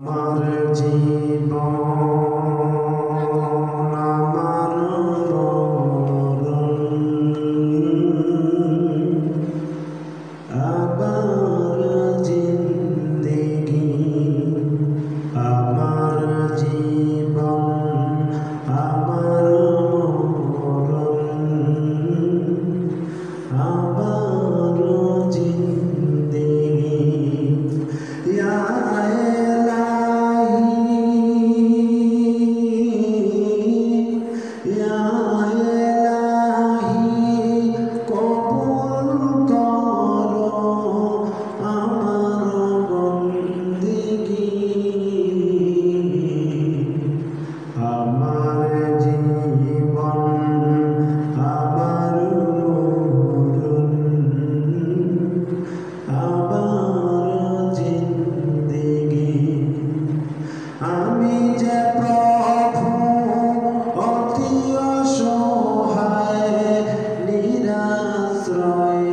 আমার জীবন আমার মরণ আবার জিন্দেগি আমার জীবন আমার মরণ আবার জিন্দেগি ইয়া আমার জীবন আমার মরণ আবার জিন্দেগি আমি যে প্রভু অতি অসহায় নিরাশ্রয়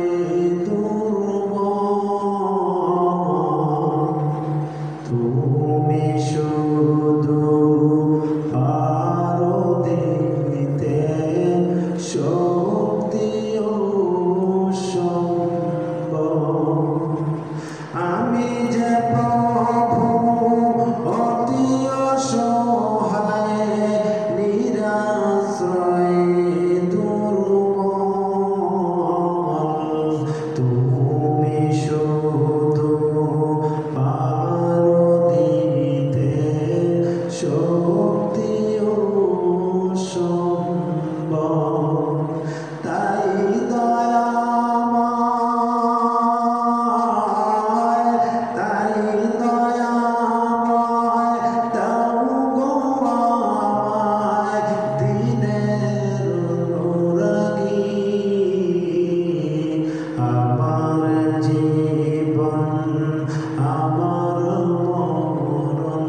দুর্বল তুমি শুধু পারো দিতে শক্তি ও সম্বল আমি যে প্রভু অতি অসহায় নিরাশ্রয় দুর্বল তুমি শুধু পারো দিতে শক্তি ও সম্বল তাই দয়াময় দাও গো আমায় দিনের অনুরাগী আমার জীবন আমার মরণ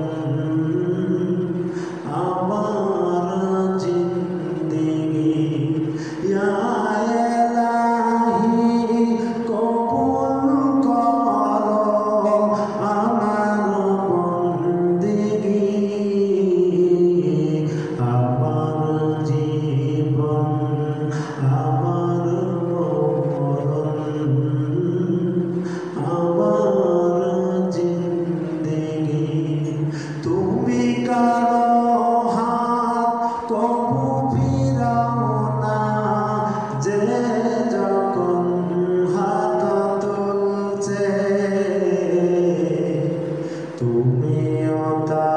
আমার জিন্দেগি ইয়া ইলাহি কবুল করো আমার বন্দেগি আমার জীবন আমার মরণ আমার জিন্দেগি তুমি কারো হাত কবু ফিরাও না যে যখন হাত তুলছে তুমিও তা